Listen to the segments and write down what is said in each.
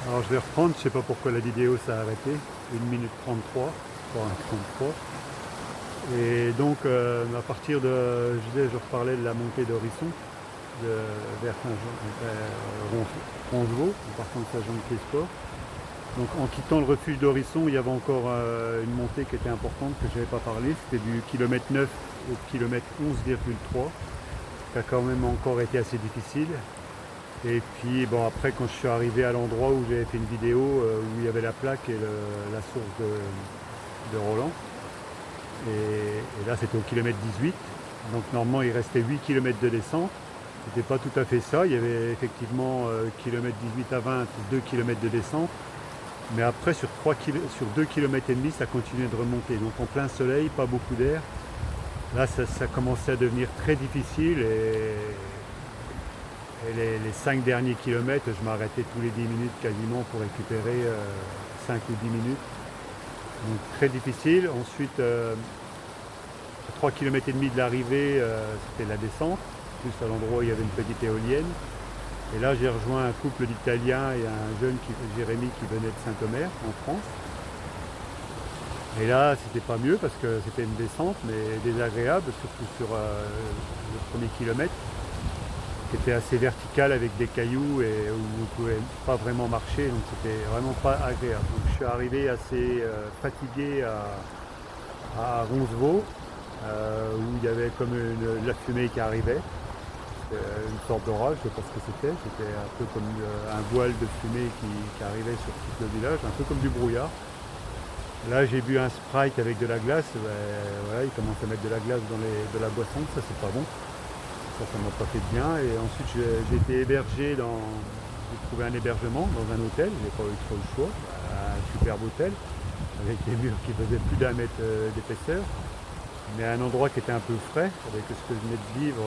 Alors je vais reprendre, je sais pas pourquoi la vidéo s'est arrêtée, 1 minute 33, pour un 33. Et donc à partir de, je reparlais de la montée d'Horizon, vers Roncevaux, en partant de Saint-Jean-de-Pied-Sport. Donc en quittant le refuge d'Horizon, il y avait encore une montée qui était importante que je n'avais pas parlé, c'était du kilomètre 9 au kilomètre 11,3, qui a quand même encore été assez difficile. Et puis bon, après quand je suis arrivé à l'endroit où j'avais fait une vidéo où il y avait la plaque et la source de Roland, et là c'était au kilomètre 18, donc normalement il restait 8 km de descente. C'était pas tout à fait ça, il y avait effectivement kilomètre 18 à 20, 2 km de descente, mais après sur 2 km et demi ça continuait de remonter, donc en plein soleil, pas beaucoup d'air. Là ça commençait à devenir très difficile, et les 5 derniers kilomètres, je m'arrêtais tous les 10 minutes quasiment pour récupérer 5 ou 10 minutes. Donc très difficile. Ensuite, à 3 km et demi de l'arrivée, c'était la descente, plus à l'endroit où il y avait une petite éolienne. Et là, j'ai rejoint un couple d'Italiens et un jeune, Jérémy, qui venait de Saint-Omer, en France. Et là, c'était pas mieux parce que c'était une descente, mais désagréable, surtout sur le premier kilomètre, qui était assez verticale avec des cailloux et où vous ne pouvez pas vraiment marcher, donc c'était vraiment pas agréable. Donc je suis arrivé assez fatigué à Roncevaux, où il y avait comme la fumée qui arrivait, une sorte d'orage, je ne sais pas ce que c'était un peu comme un voile de fumée qui arrivait sur tout le village, un peu comme du brouillard. Là j'ai bu un Sprite avec de la glace, voilà, ils commencent à mettre de la glace dans de la boisson, ça c'est pas bon. Ça m'a pas fait de bien. Et ensuite j'ai été hébergé j'ai trouvé un hébergement dans un hôtel, j'ai pas eu trop le choix, un superbe hôtel, avec des murs qui faisaient plus d'1 mètre d'épaisseur, mais un endroit qui était un peu frais, avec ce que je venais de vivre,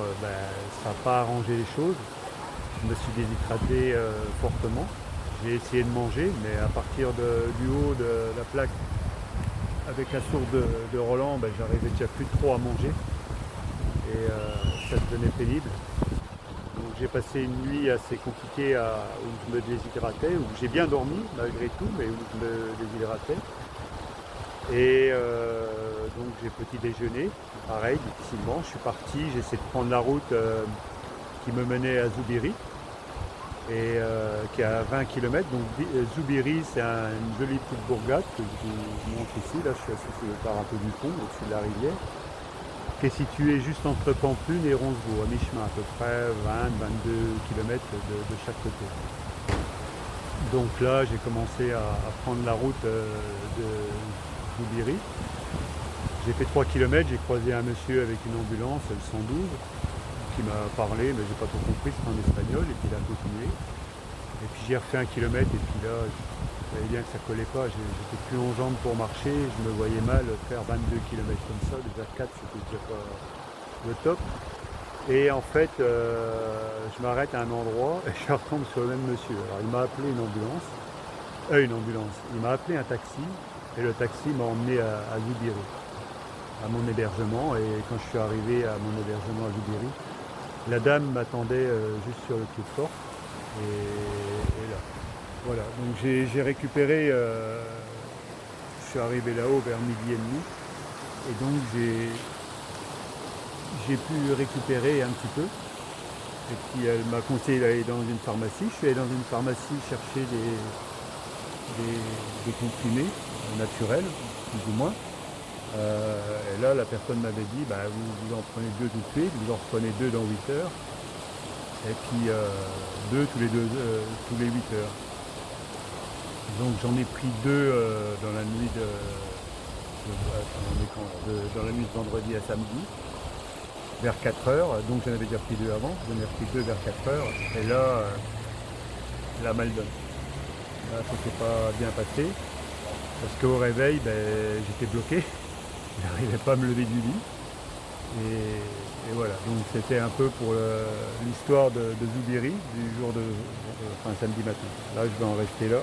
ça n'a pas arrangé les choses. Je me suis déshydraté fortement. J'ai essayé de manger, mais à partir du haut de la plaque, avec la source de Roland, j'arrivais déjà plus trop à manger. Et ça devenait pénible. Donc j'ai passé une nuit assez compliquée où je me déshydratais, où j'ai bien dormi malgré tout, mais où je me déshydratais. Et donc j'ai petit déjeuner, pareil, difficilement. Je suis parti, j'ai essayé de prendre la route qui me menait à Zoubiri, et qui est à 20 km. Donc Zoubiri, c'est une jolie petite bourgade que je vous montre ici. Là, je suis assis sur le parapet du pont, au-dessus de la rivière, qui est situé juste entre Pampelune et Roncevaux, à mi-chemin, à peu près 20-22 km de chaque côté. Donc là, j'ai commencé à prendre la route de Zoubiri. J'ai fait 3 km, j'ai croisé un monsieur avec une ambulance, le 112, qui m'a parlé, mais j'ai pas tout compris, c'était en espagnol, et puis il a continué. Et puis j'ai refait 1 kilomètre, et puis là, je savais bien que ça collait pas, j'étais plus en jambes pour marcher, je me voyais mal faire 22 km comme ça, déjà 4 c'était déjà pas le top. Et en fait, je m'arrête à un endroit et je retombe sur le même monsieur. Alors il m'a appelé une ambulance, il m'a appelé un taxi, et le taxi m'a emmené à Zoubiri, à mon hébergement. Et quand je suis arrivé à mon hébergement à Zoubiri, la dame m'attendait juste sur le pied de porte, et là. Voilà, donc j'ai récupéré, je suis arrivé là-haut vers midi et demi, et donc j'ai pu récupérer un petit peu. Et puis elle m'a conseillé d'aller dans une pharmacie. Je suis allé dans une pharmacie chercher des comprimés naturels, plus ou moins. Et là, la personne m'avait dit, vous en prenez 2 tout de suite, vous en reprenez 2 dans 8 heures, et puis 2 tous les 8 heures. Donc j'en ai pris 2 dans la nuit dans la nuit de vendredi à samedi, vers 4 heures. Donc j'en avais déjà pris 2 avant, j'en ai repris 2 vers 4 heures, et là, la mal donne. Là, ça s'est pas bien passé, parce qu'au réveil, j'étais bloqué, j'arrivais pas à me lever du lit. Et voilà, donc c'était un peu pour l'histoire de Zoubiri, du jour enfin samedi matin. Là, je vais en rester là.